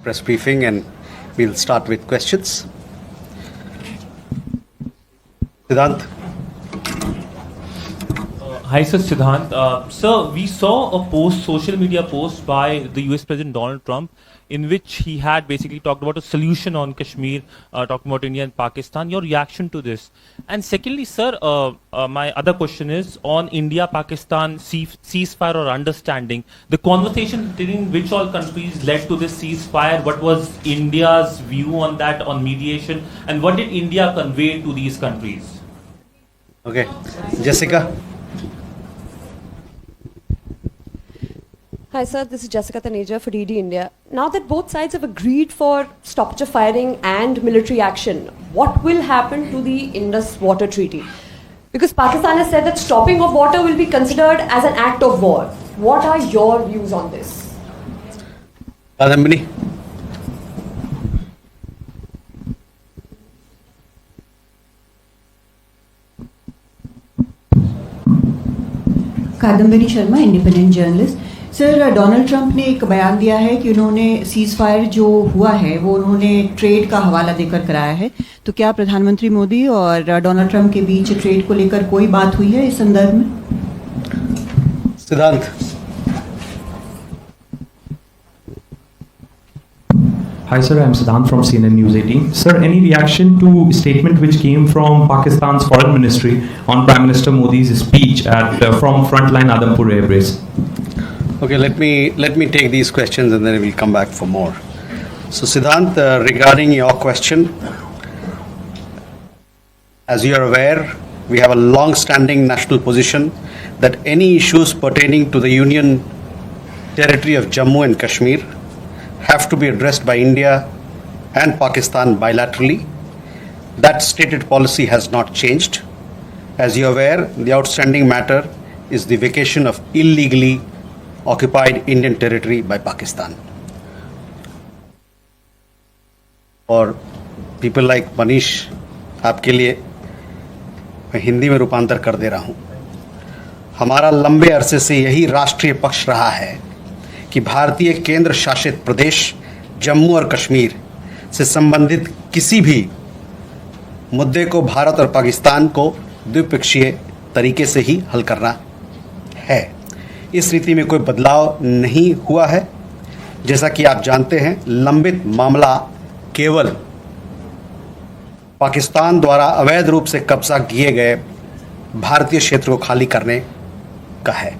Press briefing, and we'll start with questions. Siddhant. Hi, sir, Siddhant. Sir, we saw a social media post by the US President Donald Trump, in which he had basically talked about a solution on Kashmir, talking about India and Pakistan. Your reaction to this? And secondly, sir, my other question is on India-Pakistan ceasefire or understanding. The conversation between which all countries led to this ceasefire? What was India's view on that, on mediation? And what did India convey to these countries? Okay. Jessica. Hi sir, this is Jessica Taneja for DD India. Now that both sides have agreed for stoppage of firing and military action, what will happen to the Indus Water Treaty? Because Pakistan has said that stopping of water will be considered as an act of war. What are your views on this? Kadambini. Kadambari Sharma, independent journalist. Sir, Donald Trump ने एक बयान दिया है कि उन्होंने cease fire जो हुआ है वो उन्होंने ट्रेड का हवाला देकर कराया है। तो क्या प्रधानमंत्री मोदी और डोनाल्ड ट्रंप के बीच ट्रेड को लेकर कोई बात हुई है इस संदर्भ में? सिद्धांत। Hi sir, I am Siddhant from CNN News 18. Sir, any reaction to statement which came from Pakistan's Foreign Ministry on Prime Minister Modi's speech from Frontline Adampur Air Base? Okay, let me take these questions and then we'll come back for more. So Siddhant, regarding your question, as you are aware, we have a long-standing national position that any issues pertaining to the Union territory of Jammu and Kashmir have to be addressed by India and Pakistan bilaterally. That stated policy has not changed. As you are aware, the outstanding matter is the vacation of illegally occupied Indian territory by Pakistan. और people like Manish, आपके लिए मैं हिंदी में रूपांतर कर दे रहा हूँ। हमारा लंबे अरसे से यही राष्ट्रीय पक्ष रहा है कि भारतीय केंद्र शासित प्रदेश जम्मू और कश्मीर से संबंधित किसी भी मुद्दे को भारत और पाकिस्तान को द्विपक्षीय तरीके से ही हल करना है। इस रीति में कोई बदलाव नहीं हुआ है। जैसा कि आप जानते हैं, लंबित मामला केवल पाकिस्तान द्वारा अवैध रूप से कब्जा किए गए भारतीय क्षेत्र को खाली करने का है।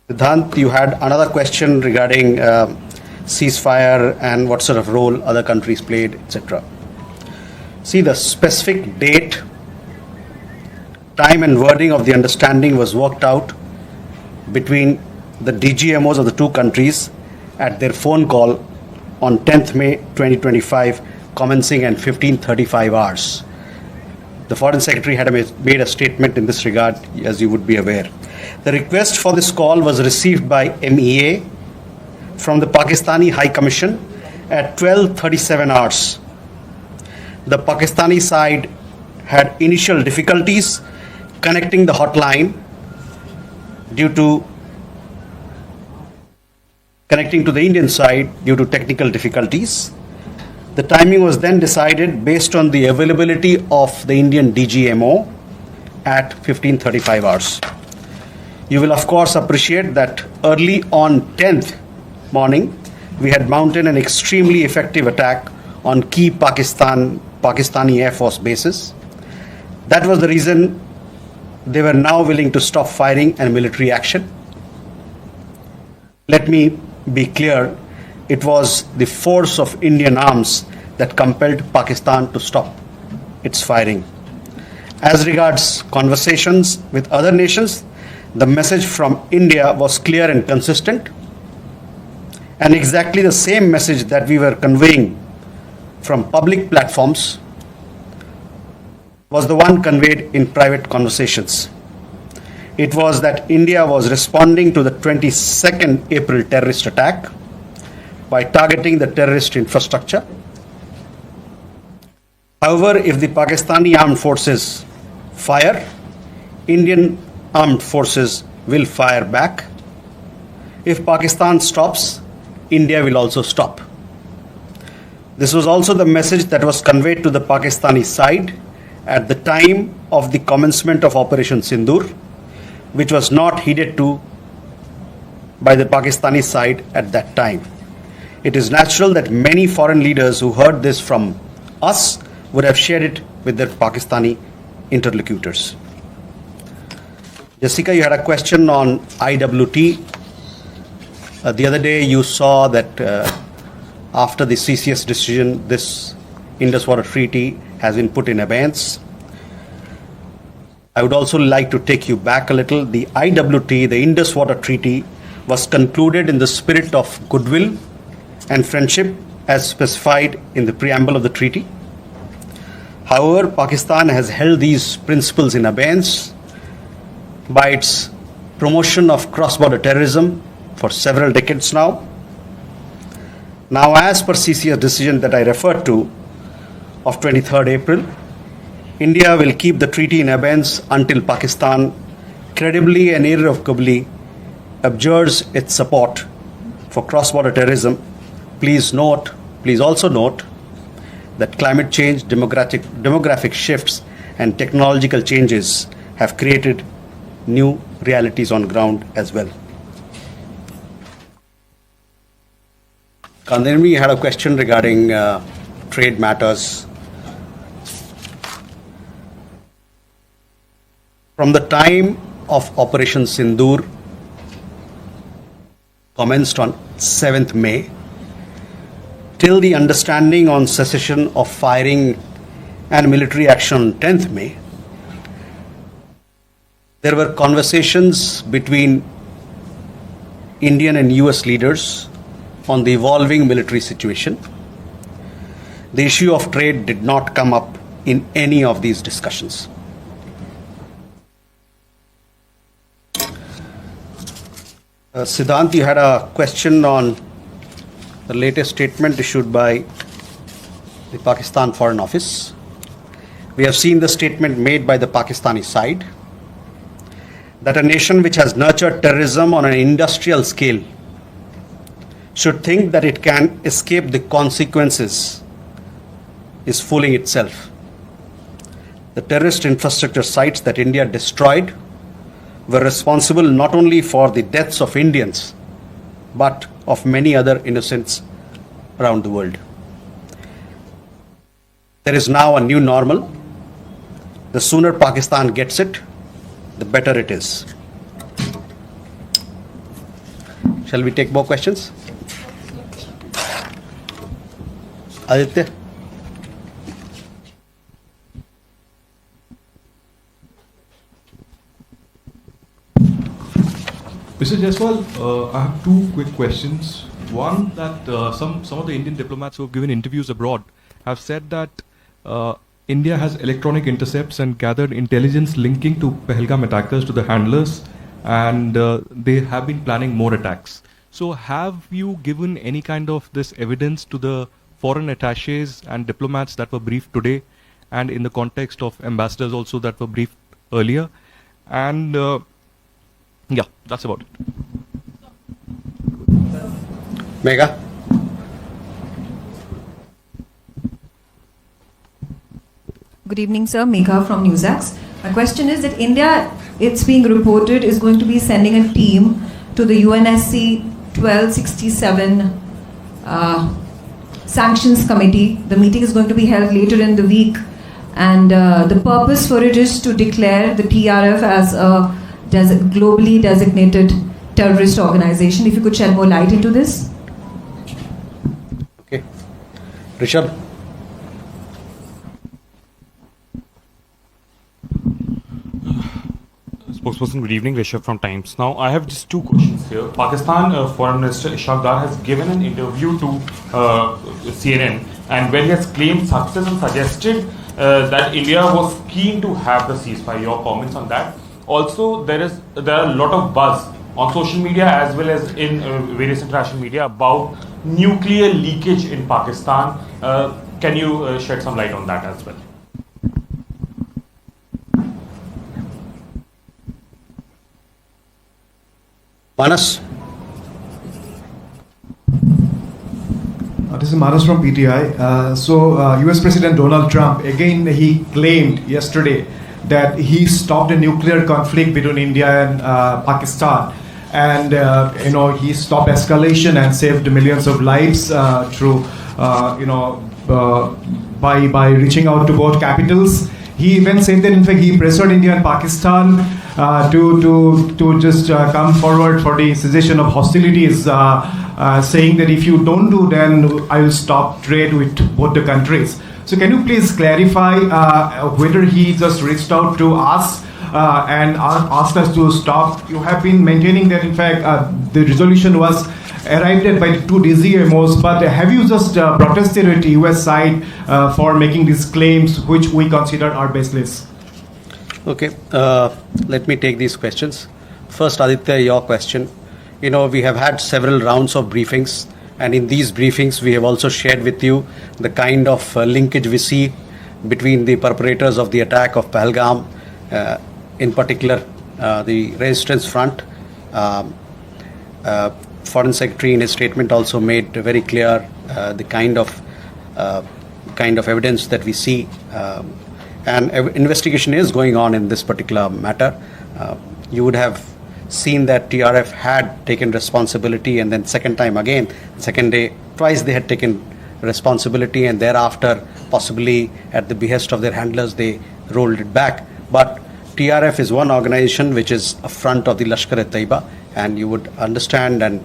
Siddhant, you had another question regarding ceasefire and what sort of role other countries played, etc. See, the specific date, time and wording of the understanding was worked out between the DGMOs of the two countries at their phone call on 10th May 2025, commencing at 15:35 hours. The Foreign Secretary had made a statement in this regard, as you would be aware. The request for this call was received by MEA from the Pakistani High Commission at 12:37 hours. The Pakistani side had initial difficulties connecting the hotline connecting to the Indian side due to technical difficulties. The timing was then decided based on the availability of the Indian DGMO at 15:35 hours. You will of course appreciate that early on 10th morning, we had mounted an extremely effective attack on key Pakistani Air Force bases. That was the reason they were now willing to stop firing and military action. Let me be clear, it was the force of Indian arms that compelled Pakistan to stop its firing. As regards conversations with other nations, the message from India was clear and consistent, and exactly the same message that we were conveying from public platforms was the one conveyed in private conversations. It was that India was responding to the 22nd April terrorist attack by targeting the terrorist infrastructure. However, if the Pakistani armed forces fire, Indian armed forces will fire back. If Pakistan stops, India will also stop. This was also the message that was conveyed to the Pakistani side at the time of the commencement of Operation Sindoor, which was not heeded to by the Pakistani side at that time. It is natural that many foreign leaders who heard this from us would have shared it with their Pakistani interlocutors. Jessica, you had a question on IWT. The other day you saw that after the CCS decision, this Indus Water Treaty has been put in abeyance. I would also like to take you back a little. The IWT, the Indus Water Treaty, was concluded in the spirit of goodwill and friendship as specified in the preamble of the treaty. However, Pakistan has held these principles in abeyance by its promotion of cross-border terrorism for several decades now. Now, as per CCS decision that I referred to of 23rd April, India will keep the treaty in abeyance until Pakistan credibly and irrevocably abjures its support for cross-border terrorism. Please also note that climate change, demographic shifts, and technological changes have created new realities on ground as well. Kandirmi had a question regarding trade matters. From the time of Operation Sindoor, commenced on 7th May, till the understanding on cessation of firing and military action on 10th May, there were conversations between Indian and US leaders on the evolving military situation. The issue of trade did not come up in any of these discussions. Siddhant, you had a question on the latest statement issued by the Pakistan Foreign Office. We have seen the statement made by the Pakistani side that a nation which has nurtured terrorism on an industrial scale should think that it can escape the consequences is fooling itself. The terrorist infrastructure sites that India destroyed were responsible not only for the deaths of Indians, but of many other innocents around the world. There is now a new normal. The sooner Pakistan gets it, the better it is. Shall we take more questions? Aditya? Mr. Jaiswal, I have two quick questions. One, that some of the Indian diplomats who have given interviews abroad have said that India has electronic intercepts and gathered intelligence linking to Pahalgam attackers to the handlers, and they have been planning more attacks. So have you given any kind of this evidence to the foreign attaches and diplomats that were briefed today, and in the context of ambassadors also that were briefed earlier? And yeah, that's about it. Megha? Good evening, sir. Megha from Newsax. My question is that India, it's being reported, is going to be sending a team to the UNSC 1267 Sanctions Committee. The meeting is going to be held later in the week, and the purpose for it is to declare the TRF as a globally designated terrorist organization. If you could shed more light into this. Okay. Rishabh? Spokesperson, good evening. Rishabh from Times. Now, I have just two questions here. Pakistan Foreign Minister Ishaq Dar has given an interview to CNN, and where he has claimed success and suggested that India was keen to have the ceasefire. Your comments on that? Also, there are a lot of buzz on social media as well as in various international media about nuclear leakage in Pakistan. Can you shed some light on that as well? Manus? This is Manus from PTI. US President Donald Trump, again, he claimed yesterday that he stopped a nuclear conflict between India and Pakistan. And, he stopped escalation and saved millions of lives through, by reaching out to both capitals. He even said that, in fact, he pressured India and Pakistan to just come forward for the cessation of hostilities, saying that if you don't do, then I will stop trade with both the countries. So can you please clarify whether he just reached out to us and asked us to stop? You have been maintaining that, in fact, the resolution was arrived at by the two DGMOs, but have you just protested at the US side for making these claims, which we consider are baseless? Okay, let me take these questions. First, Aditya, your question. We have had several rounds of briefings, and in these briefings, we have also shared with you the kind of linkage we see between the perpetrators of the attack of Pahalgam, in particular, the Resistance Front. Foreign Secretary in his statement also made very clear the kind of evidence that we see, and investigation is going on in this particular matter. You would have seen that TRF had taken responsibility, and then second day, twice they had taken responsibility, and thereafter, possibly at the behest of their handlers, they rolled it back. But TRF is one organization which is a front of the Lashkar-e-Taiba, and you would understand and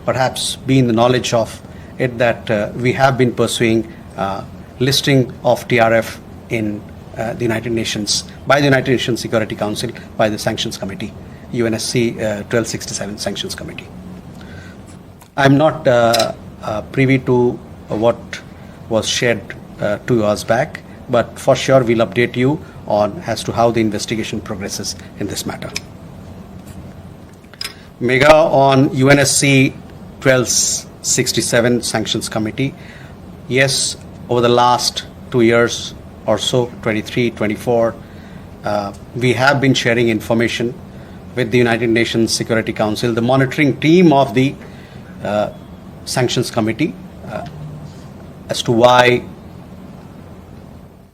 perhaps be in the knowledge of it that we have been pursuing listing of TRF in the United Nations, by the United Nations Security Council, by the Sanctions Committee, UNSC 1267 Sanctions Committee. I'm not privy to what was shared 2 hours back, but for sure we'll update you on as to how the investigation progresses in this matter. Mega on UNSC 1267 Sanctions Committee. Yes, over the last 2 years or so, 23, 24, we have been sharing information with the United Nations Security Council, the monitoring team of the Sanctions Committee, as to why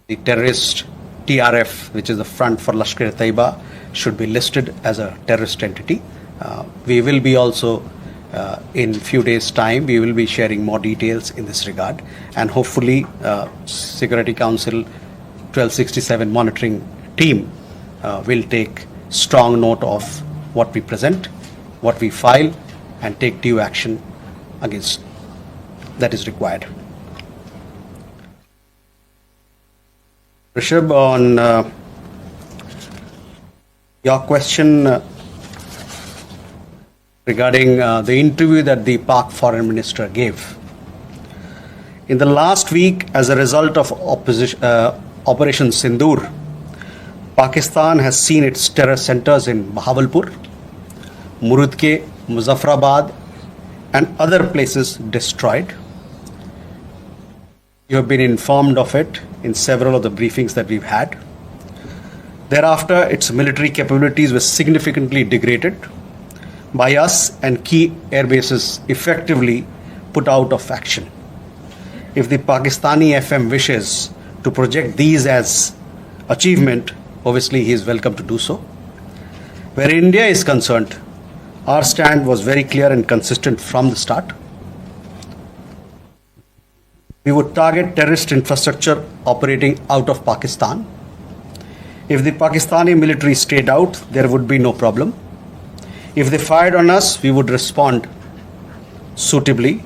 the terrorist TRF, which is the Front for Lashkar-e-Taiba, should be listed as a terrorist entity. We will be also, in few days' time, we will be sharing more details in this regard, and hopefully Security Council 1267 monitoring team will take strong note of what we present, what we file, and take due action against that is required. Rishabh, on your question regarding the interview that the PoK foreign minister gave. In the last week, as a result of Operation Sindoor, Pakistan has seen its terror centers in Bahawalpur, Murudke, Muzaffarabad, and other places destroyed. You have been informed of it in several of the briefings that we've had. Thereafter, its military capabilities were significantly degraded by us, and key air bases effectively put out of action. If the Pakistani FM wishes to project these as achievement, obviously he is welcome to do so. Where India is concerned, our stand was very clear and consistent from the start. We would target terrorist infrastructure operating out of Pakistan. If the Pakistani military stayed out, there would be no problem. If they fired on us, we would respond suitably.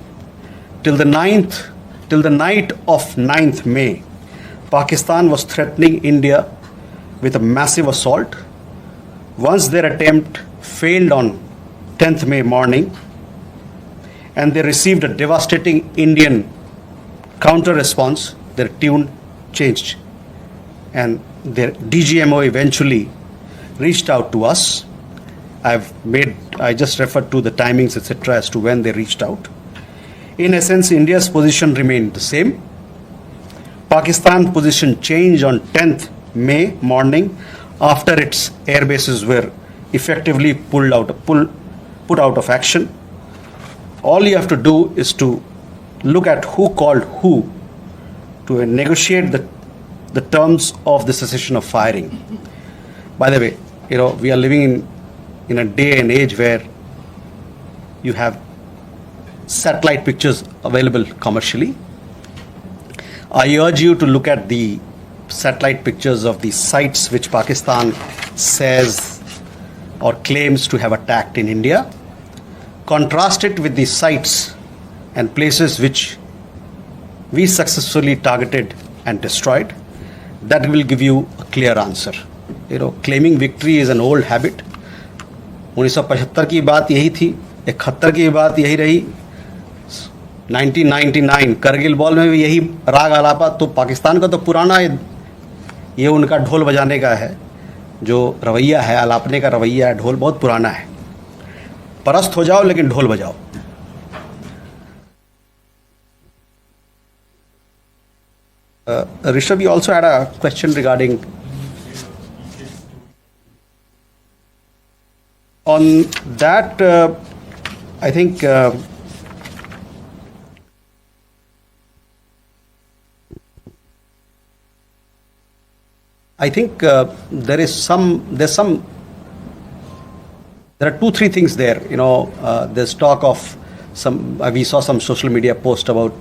Till the night of 9th May, Pakistan was threatening India with a massive assault. Once their attempt failed on 10th May morning, and they received a devastating Indian counter response, their tune changed, and their DGMO eventually reached out to us. I just referred to the timings, etc., as to when they reached out. In essence, India's position remained the same. Pakistan's position changed on 10th May morning after its air bases were effectively put out of action. All you have to do is to look at who called who to negotiate the terms of the cessation of firing. By the way, we are living in a day and age where you have satellite pictures available commercially. I urge you to look at the satellite pictures of the sites which Pakistan says or claims to have attacked in India. Contrast it with the sites and places which we successfully targeted and destroyed. That will give you a clear answer. Claiming victory is an old habit. 1975 की बात यही थी, 71 की बात यही रही, 1999 Kargil war में भी यही राग आलापा. तो पाकिस्तान का तो पुराना ये उनका ढोल बजाने का है, जो रवैया है, आलापने का रवैया है, ढोल बहुत पुराना है. परस्त हो जाओ लेकिन ढोल बजाओ. Rishabh, you also had a question regarding on that. I think there are 2-3 things there. There's talk of we saw some social media post about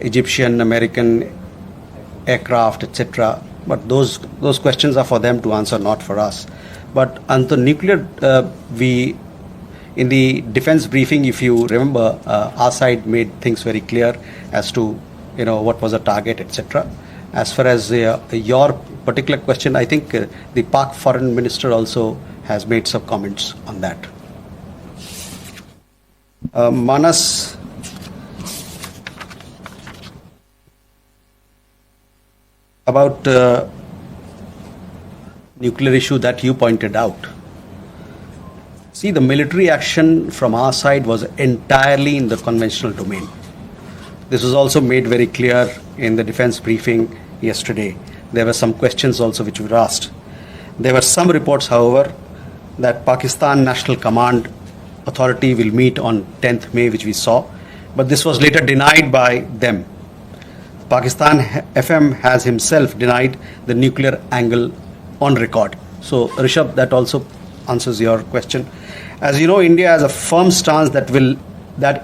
Egyptian, American aircraft, etc. But those questions are for them to answer, not for us. But on the nuclear, in the defense briefing, if you remember, our side made things very clear as to what was the target, etc. As far as your particular question, I think the Pak foreign minister also has made some comments on that. Manus, about nuclear issue that you pointed out. See, the military action from our side was entirely in the conventional domain. This was also made very clear in the defense briefing yesterday. There were some questions also which were asked. There were some reports, however, that Pakistan National Command Authority will meet on 10th May, which we saw, but this was later denied by them. Pakistan FM has himself denied the nuclear angle on record. So, Rishabh, that also answers your question. As you know, India has a firm stance that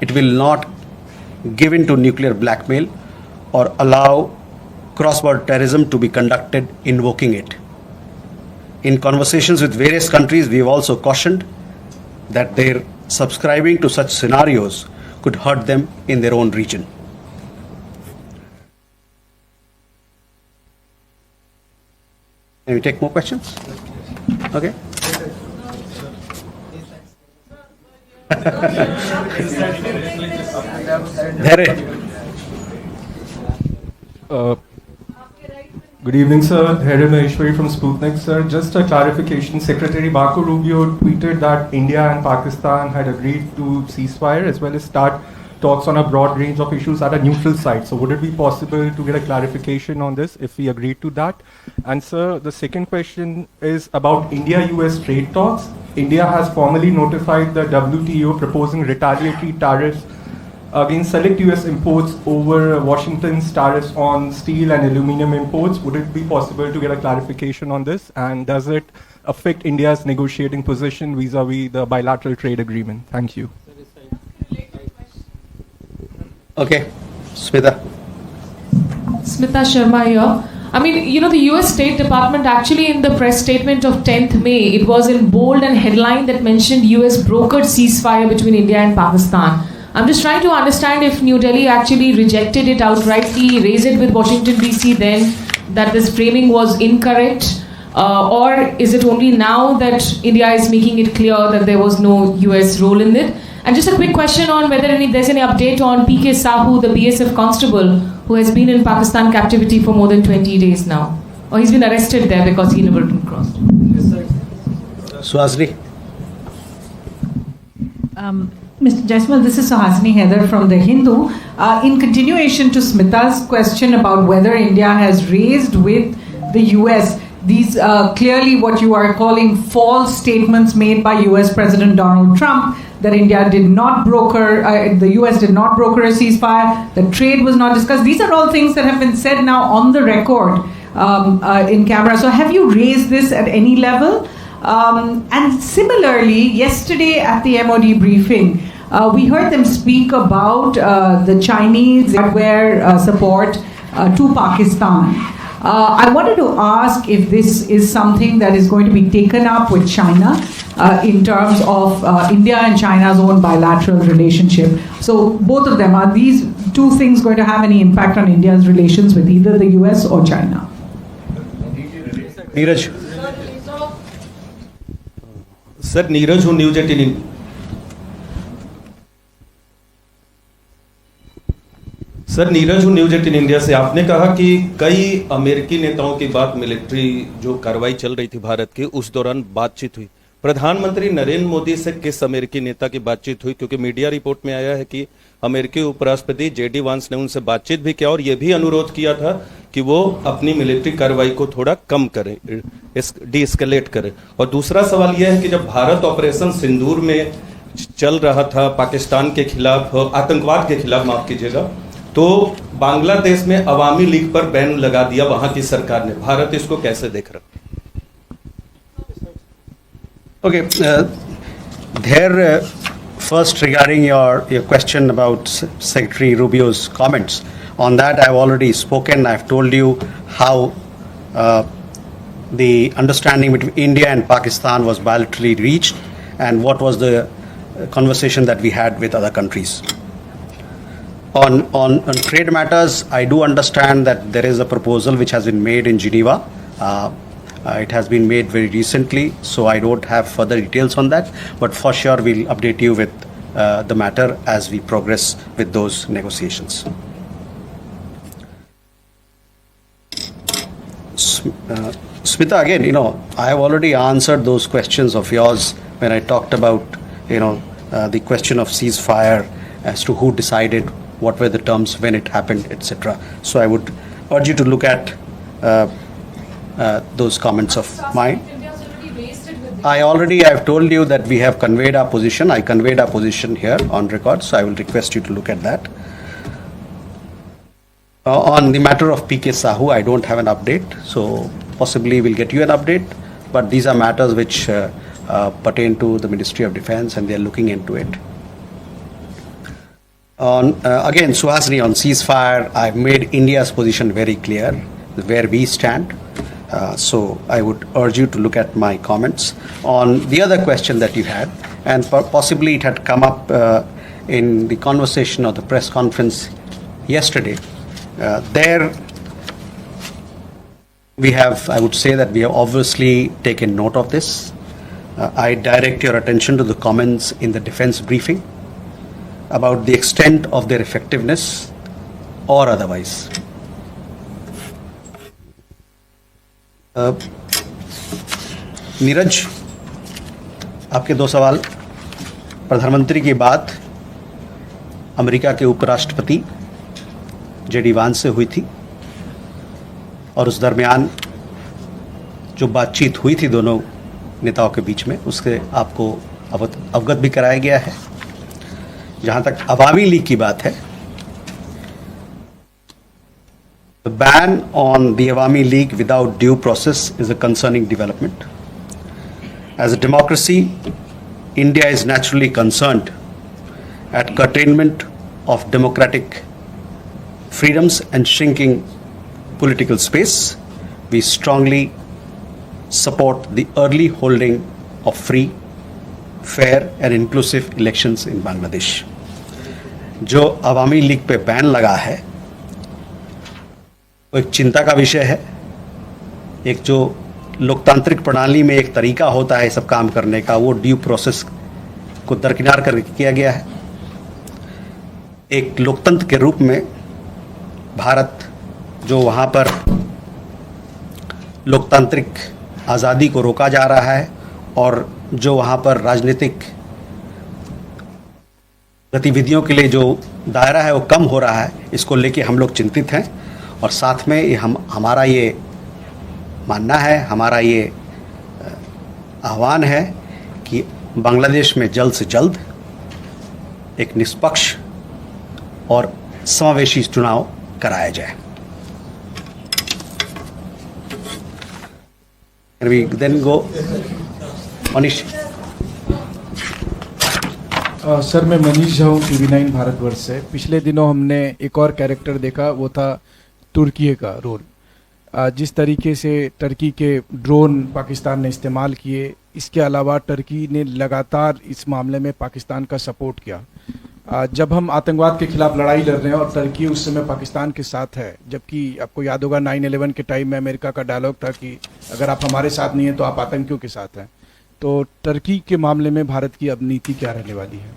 it will not give in to nuclear blackmail or allow cross-border terrorism to be conducted invoking it. In conversations with various countries, we have also cautioned that their subscribing to such scenarios could hurt them in their own region. Can we take more questions? Okay. Good evening, sir. Head Maheshwari from Sputnik, sir. Just a clarification. Secretary Marco Rubio tweeted that India and Pakistan had agreed to ceasefire as well as start talks on a broad range of issues at a neutral site. So would it be possible to get a clarification on this if we agreed to that? And sir, the second question is about India-US trade talks. India has formally notified the WTO proposing retaliatory tariffs against select US imports over Washington's tariffs on steel and aluminum imports. Would it be possible to get a clarification on this? And does it affect India's negotiating position vis-a-vis the bilateral trade agreement? Thank you. Okay, Smita. Smita Sharma here. I mean, the US State Department actually in the press statement of 10th May, it was in bold and headline that mentioned US brokered ceasefire between India and Pakistan. I'm just trying to understand if New Delhi actually rejected it outrightly, raised it with Washington DC then, that this framing was incorrect, or is it only now that India is making it clear that there was no US role in it? And just a quick question on whether there's any update on PK Sahu, the BSF constable, who has been in Pakistan captivity for more than 20 days now. Or he's been arrested there because he never crossed. Suhasini. Mr. Jaiswal, this is Suhasini Heather from The Hindu. In continuation to Smita's question about whether India has raised with the US these clearly what you are calling false statements made by US President Donald Trump, that India did not broker, the US did not broker a ceasefire, the trade was not discussed. These are all things that have been said now on the record in camera. So have you raised this at any level? And similarly, yesterday at the MOD briefing, we heard them speak about the Chinese hardware support to Pakistan. I wanted to ask if this is something that is going to be taken up with China in terms of India and China's own bilateral relationship. So both of them, are these two things going to have any impact on India's relations with either the US or China? Neeraj. Sir, Neeraj, who News 18 sir Neeraj हूँ news 18 India से। आपने कहा कि कई अमेरिकी नेताओं की बात मिलिट्री जो कार्रवाई चल रही थी भारत की उस दौरान बातचीत हुई। प्रधानमंत्री नरेंद्र मोदी से किस अमेरिकी नेता की बातचीत हुई? क्योंकि मीडिया रिपोर्ट में आया है कि अमेरिकी उपराष्ट्रपति जेडी वांस ने उनसे बातचीत भी किया और यह भी अनुरोध किया था कि वो अपनी मिलिट्री कार्रवाई को थोड़ा कम करें, डीएस्केलेट करें। और दूसरा सवाल यह है कि जब भारत ऑपरेशन सिंदूर में चल रहा था पाकिस्तान के खिलाफ, आतंकवाद के खिलाफ माफ कीजिएगा, तो बांग्लादेश में अवामी लीग पर बैन लगा दिया वहां की सरकार ने। भारत इसको कैसे देख रहा? Okay, first regarding your question about Secretary Rubio's comments, on that I've already spoken. I've told you how the understanding between India and Pakistan was bilaterally reached and what was the conversation that we had with other countries. On trade matters, I do understand that there is a proposal which has been made in Geneva. It has been made very recently, so I don't have further details on that, but for sure we'll update you with the matter as we progress with those negotiations. Smita, again, I have already answered those questions of yours when I talked about, the question of ceasefire as to who decided, what were the terms, when it happened, etc. So I would urge you to look at those comments of mine. I've told you that we have conveyed our position. I conveyed our position here on record, so I will request you to look at that. On the matter of PK Sahu, I don't have an update, so possibly we'll get you an update, but these are matters which pertain to the Ministry of Defense and they are looking into it. Again, Suhasini, on ceasefire, I've made India's position very clear, where we stand. So I would urge you to look at my comments. On the other question that you had, and possibly it had come up in the conversation or the press conference yesterday, there we have, I would say that we have obviously taken note of this. I direct your attention to the comments in the defense briefing about the extent of their effectiveness or otherwise. Neeraj, आपके दो सवाल। प्रधानमंत्री की बात America के उपराष्ट्रपति JD वांस से हुई थी और उस दरमियान जो बातचीत हुई थी दोनों नेताओं के बीच में, उससे आपको अवगत भी कराया गया है। जहां तक अवामी लीग की बात है, the ban on the Awami League without due process is a concerning development. As a democracy, India is naturally concerned at curtailment of democratic freedoms and shrinking political space. We strongly support the early holding of free, fair and inclusive elections in Bangladesh. जो अवामी league पे ban लगा है वो एक चिंता का विषय है। एक जो लोकतांत्रिक प्रणाली में एक तरीका होता है सब काम करने का, वो ड्यू प्रोसेस को दरकिनार करके किया गया है। एक लोकतंत्र के रूप में भारत जो वहाँ पर लोकतांत्रिक आज़ादी को रोका जा रहा है और जो वहाँ पर राजनीतिक गतिविधियों के लिए जो दायरा है वो कम हो रहा है, इसको लेके हम लोग चिंतित हैं। और साथ में हमारा ये मानना है, हमारा ये आह्वान है कि बांग्लादेश में जल्द से जल्द एक निष्पक्ष और समावेशी चुनाव कराया जाए। Can we then go? Manish. Sir, मैं मनीष झा हूँ, TV9 भारतवर्ष से। पिछले दिनों हमने एक और कैरेक्टर देखा, वो था तुर्की का रोल। जिस तरीके से टर्की के ड्रोन पाकिस्तान ने इस्तेमाल किए, इसके अलावा टर्की ने लगातार इस मामले में पाकिस्तान का सपोर्ट किया। जब हम आतंकवाद के खिलाफ लड़ाई लड़ रहे हैं और टर्की उस समय पाकिस्तान के साथ है, जबकि आपको याद होगा 9/11 के टाइम में अमेरिका का डायलॉग था कि अगर आप हमारे साथ नहीं हैं तो आप आतंकियों के साथ हैं। तो टर्की के मामले में भारत की अब नीति क्या रहने वाली है?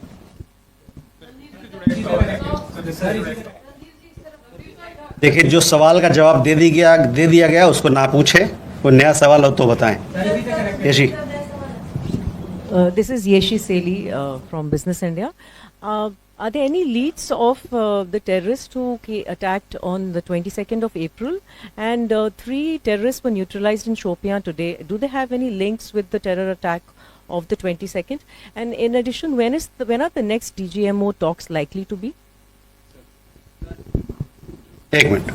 देखिए, जो सवाल का जवाब दे दिया गया उसको ना पूछे, कोई नया सवाल हो तो बताएं। Yeshi. This is Yeshi Seli from Business India. Are there any leads of the terrorists who attacked on the 22nd of April? And 3 terrorists were neutralized in Shopian today. Do they have any links with the terror attack of the 22nd? And in addition, when are the next DGMO talks likely to be? एक minute.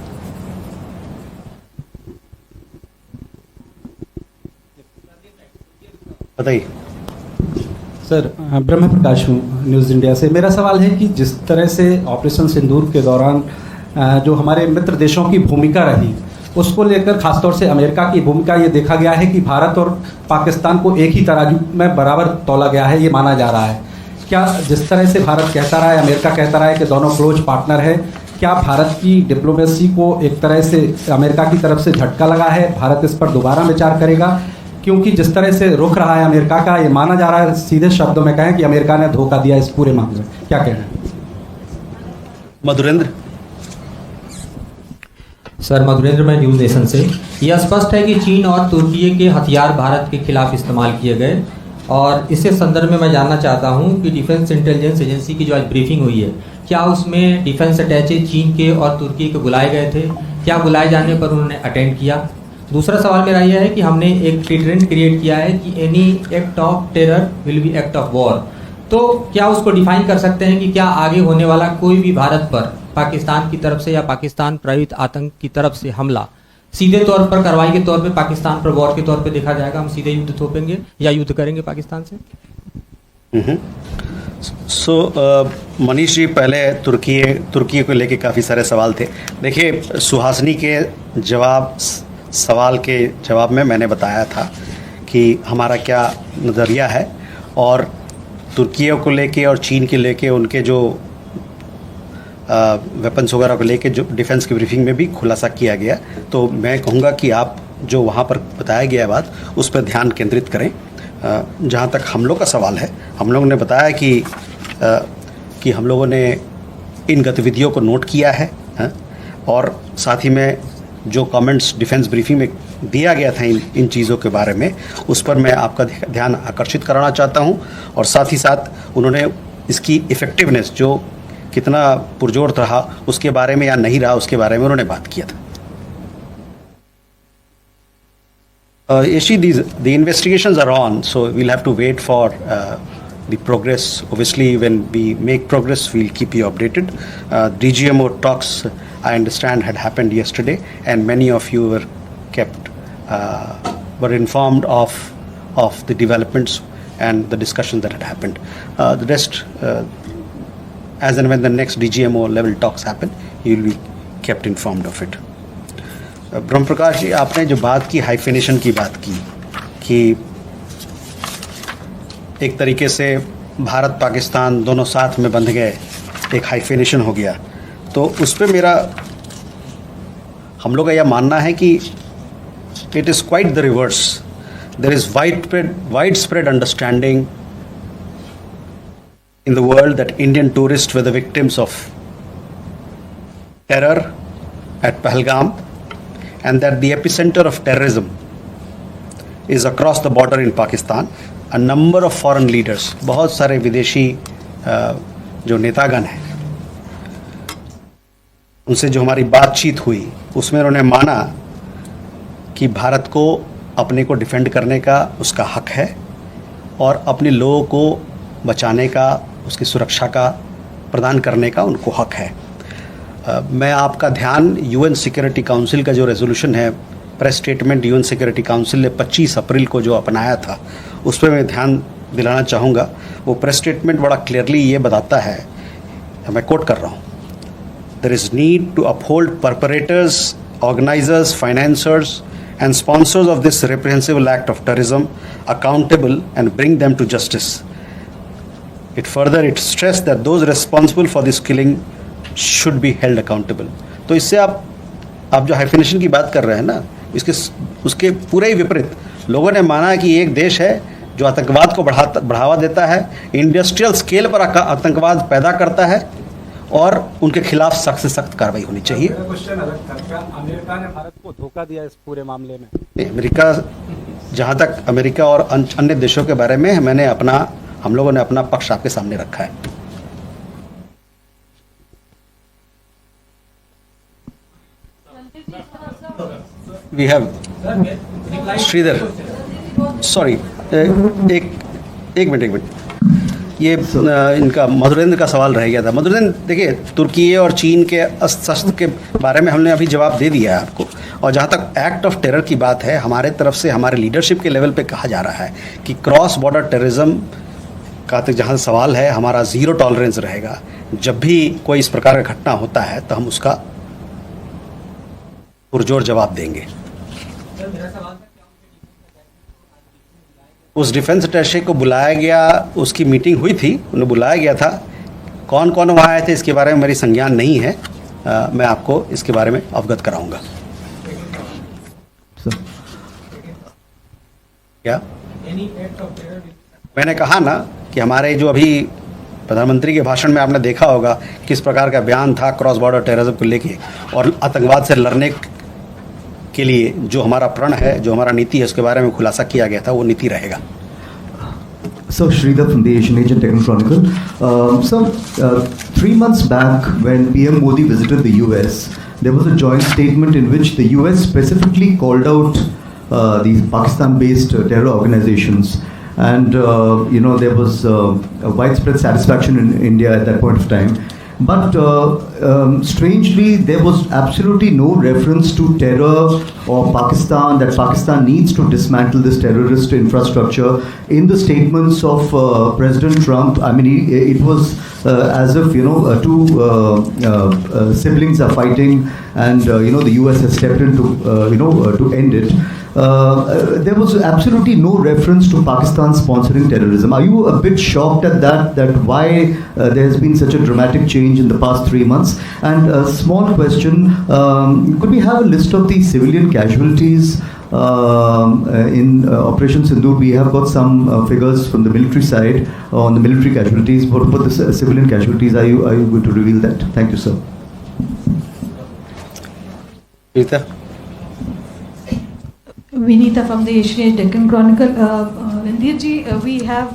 बताइए। Sir, ब्रह्म प्रकाश हूँ, news India से। मेरा सवाल है कि जिस तरह से ऑपरेशन सिंदूर के दौरान जो हमारे मित्र देशों की भूमिका रही, उसको लेकर खासतौर से अमेरिका की भूमिका, ये देखा गया है कि भारत और पाकिस्तान को एक ही तराजू में बराबर तौला गया है, ये माना जा रहा है। क्या जिस तरह से भारत कहता रहा है, अमेरिका कहता रहा है कि दोनों क्लोज पार्टनर है, क्या भारत की डिप्लोमेसी को एक तरह से अमेरिका की तरफ से झटका लगा है? भारत इस पर दोबारा विचार करेगा? क्योंकि जिस तरह से रुख रहा है अमेरिका का, ये माना जा रहा है, सीधे शब्दों में कहें कि अमेरिका ने धोखा दिया इस पूरे मामले में। क्या कह रहे हैं? मधुरेंद्र। सर, मधुरेंद्र, मैं न्यूज़ नेशन से। यह स्पष्ट है कि चीन और तुर्की के हथियार भारत के खिलाफ इस्तेमाल किए गए, और इसी संदर्भ में मैं जानना चाहता हूं कि डिफेंस इंटेलिजेंस एजेंसी की जो आज ब्रीफिंग हुई है, क्या उसमें डिफेंस अटैचे चीन के और तुर्की के बुलाए गए थे? क्या बुलाए जाने पर उन्होंने अटेंड किया? दूसरा सवाल मेरा यह है कि हमने एक ट्रेंड क्रिएट किया है कि any act of terror will be act of war. तो क्या उसको डिफाइन कर सकते हैं कि क्या आगे होने वाला कोई भी भारत पर पाकिस्तान की तरफ से या पाकिस्तान प्रेरित आतंक की तरफ से हमला सीधे तौर पर कार्रवाई के तौर पे पाकिस्तान पर वॉर के तौर पे देखा जाएगा? हम सीधे युद्ध थोपेंगे या युद्ध करेंगे पाकिस्तान से? मनीष जी, पहले तुर्की को लेके काफ़ी सारे सवाल थे। देखिए, सुहासिनी के सवाल के जवाब में मैंने बताया था कि हमारा क्या नज़रिया है, और तुर्की को लेके और चीन के लेके उनके जो वेपन्स वगैरह को लेके जो डिफेंस की ब्रीफिंग में भी खुलासा किया गया। तो मैं कहूँगा कि आप जो वहाँ पर बताया गया बात, उस पर ध्यान केंद्रित करें। जहाँ तक हम लोग का सवाल है, हम लोगों ने बताया कि हम लोगों ने इन गतिविधियों को नोट किया है, और साथ ही में जो कमेंट्स डिफेंस ब्रीफिंग में दिया गया था इन चीज़ों के बारे में, उस पर मैं आपका ध्यान आकर्षित कराना चाहता हूं। और साथ ही साथ उन्होंने इसकी इफ़ेक्टिवनेस जो कितना पुरजोर रहा उसके बारे में या नहीं रहा उसके बारे में उन्होंने बात किया था। The investigations are on, so we'll have to wait for the progress. Obviously, when we make progress, we'll keep you updated. DGMO talks, I understand, had happened yesterday, and many of you were informed of the developments and the discussions that had happened. The rest, as and when the next DGMO level talks happen, you will be kept informed of it. ब्रह्म प्रकाश जी, आपने जो बात की, hyphenation की बात की, कि एक तरीके से भारत पाकिस्तान दोनों साथ में बंध गए, एक हाइफिनेशन हो गया, तो उस पर हम लोग का यह मानना है कि it is quite the reverse. There is widespread understanding in the world that Indian tourists were the victims of terror at Pahalgam, and that the epicenter of terrorism is across the border in Pakistan. A number of foreign leaders, बहुत सारे विदेशी जो नेतागण हैं, उनसे जो हमारी बातचीत हुई उसमें उन्होंने माना कि भारत को अपने को डिफेंड करने का उसका हक है और अपने लोगों को बचाने का, उसकी सुरक्षा का प्रदान करने का उनको हक है। मैं आपका ध्यान यूएन सिक्योरिटी काउंसिल का जो रेजोल्यूशन है, press statement UN security council ने 25 अप्रैल को जो अपनाया था, उस पर मैं ध्यान दिलाना चाहूँगा। वो प्रेस स्टेटमेंट बड़ा क्लियरली ये बताता है, मैं कोट कर रहा हूँ, there is need to uphold perpetrators, organisers, financiers and sponsors of this reprehensible act of terrorism accountable and bring them to justice. It stressed that those responsible for this killing should be held accountable. तो इससे आप जो hyphenation की बात कर रहे हैं ना, उसके पूरे ही विपरीत लोगों ने माना कि एक देश है जो आतंकवाद को बढ़ावा देता है, इंडस्ट्रियल स्केल पर आतंकवाद पैदा करता है और उनके खिलाफ सख्त से सख्त कार्रवाई होनी चाहिए। अमेरिका ने भारत को धोखा दिया इस पूरे मामले में। अमेरिका, जहां तक अमेरिका और अन्य देशों के बारे में हम लोगों ने अपना पक्ष आपके सामने रखा है। वी हैव श्रीधर, सॉरी, एक मिनट, ये इनका मधुरेंद्र का सवाल रह गया था। मधुरेंद्र, देखिए, तुर्की और चीन के अस्त्र शस्त्र के बारे में हमने अभी जवाब दे दिया है आपको, और जहाँ तक एक्ट ऑफ टेरर की बात है, हमारे तरफ से हमारे लीडरशिप के लेवल पे कहा जा रहा है कि क्रॉस बॉर्डर टेररिज्म का तक जहाँ सवाल है, हमारा ज़ीरो टॉलरेंस रहेगा। जब भी कोई इस प्रकार का घटना होता है तो हम उसका पुरजोर जवाब देंगे। उस डिफेंस अटैचे को बुलाया गया, उसकी मीटिंग हुई थी, उन्हें बुलाया गया था। कौन कौन वहाँ आए थे इसके बारे में मेरी संज्ञान नहीं है, मैं आपको इसके बारे में अवगत कराऊंगा। क्या मैंने कहा ना कि हमारे जो अभी प्रधानमंत्री के भाषण में आपने देखा होगा किस प्रकार का बयान था क्रॉस बॉर्डर टेररिज्म को लेके, और आतंकवाद से लड़ने के लिए जो हमारा प्रण है, जो हमारा नीति है, उसके बारे में खुलासा किया गया था, वो नीति रहेगा। So Sridhar from the Asian Age and Techno Chronicle. 3 months back when PM Modi visited the US, there was a joint statement in which the US specifically called out these Pakistan-based terror organizations. And, there was a widespread satisfaction in India at that point of time. But strangely, there was absolutely no reference to terror or Pakistan, that Pakistan needs to dismantle this terrorist infrastructure in the statements of President Trump. I mean, it was as if, two siblings are fighting and, the US has stepped in to end it. There was absolutely no reference to Pakistan sponsoring terrorism. Are you a bit shocked at that why there has been such a dramatic change in the past 3 months? And a small question, could we have a list of the civilian casualties in Operation Sindoor? We have got some figures from the military side on the military casualties. What about the civilian casualties? Are you going to reveal that? Thank you, sir. Rita? Vinita from the Asian Age Deccan Chronicle. Randirji, we have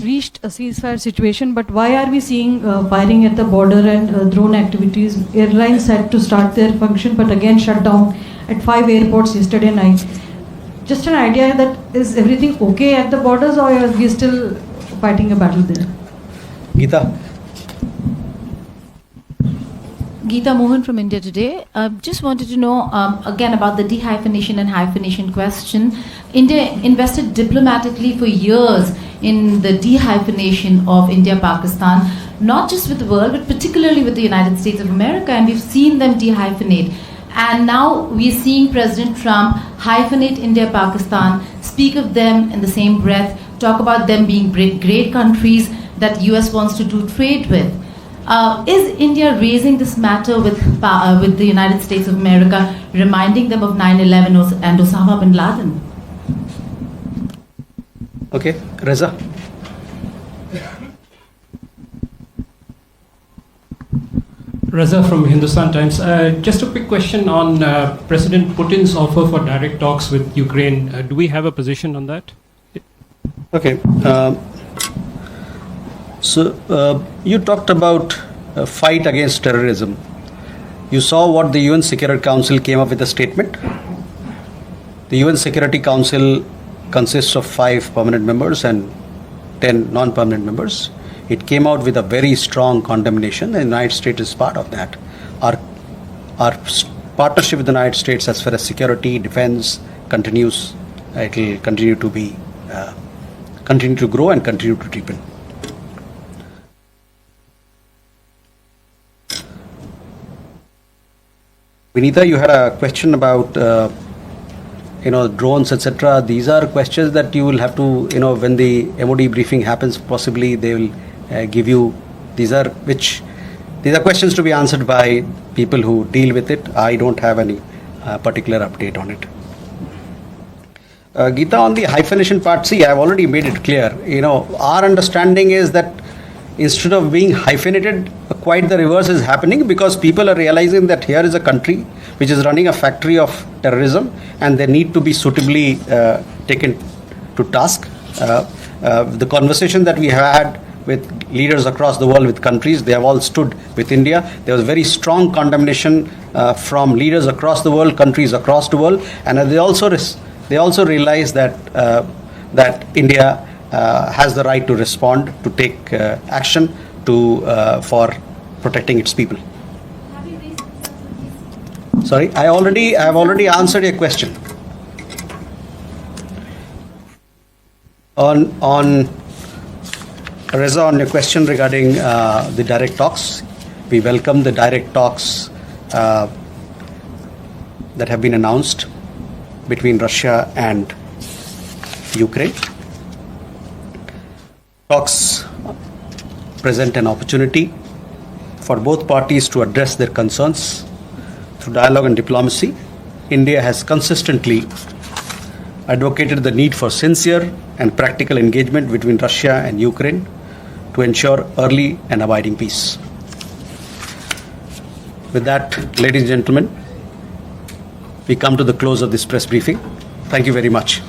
reached a ceasefire situation, but why are we seeing firing at the border and drone activities? Airlines had to start their function, but again shut down at 5 airports yesterday night. Just an idea that is everything okay at the borders, or are we still fighting a battle there? Geeta. Geeta Mohan from India Today. Just wanted to know again about the dehyphenation and hyphenation question. India invested diplomatically for years in the dehyphenation of India-Pakistan, not just with the world, but particularly with the United States of America, and we've seen them dehyphenate. And now we're seeing President Trump hyphenate India-Pakistan, speak of them in the same breath, talk about them being great countries that US wants to do trade with. Is India raising this matter with the United States of America, reminding them of 9/11 and Osama bin Laden? Okay, Reza. Reza from Hindustan Times. Just a quick question on President Putin's offer for direct talks with Ukraine. Do we have a position on that? Okay. So you talked about a fight against terrorism. You saw what the UN Security Council came up with a statement. The UN Security Council consists of 5 permanent members and 10 non-permanent members. It came out with a very strong condemnation. The United States is part of that. Our partnership with the United States as far as security, defense continues. It will continue to be, continue to grow and continue to deepen. Vinita, you had a question about drones, etc. These are questions that you will have to, when the MOD briefing happens, possibly they will give you. These are questions to be answered by people who deal with it. I don't have any particular update on it. Geeta, on the hyphenation part, see, I've already made it clear. Our understanding is that instead of being hyphenated, quite the reverse is happening, because people are realizing that here is a country which is running a factory of terrorism and they need to be suitably taken to task. The conversation that we had with leaders across the world, with countries, they have all stood with India. There was very strong condemnation from leaders across the world, countries across the world, and they also realize that India has the right to respond, to take action for protecting its people. Sorry, I have already answered your question. On Reza, on your question regarding the direct talks, we welcome the direct talks that have been announced between Russia and Ukraine. Talks present an opportunity for both parties to address their concerns through dialogue and diplomacy. India has consistently advocated the need for sincere and practical engagement between Russia and Ukraine to ensure early and abiding peace. With that, ladies and gentlemen, we come to the close of this press briefing. Thank you very much.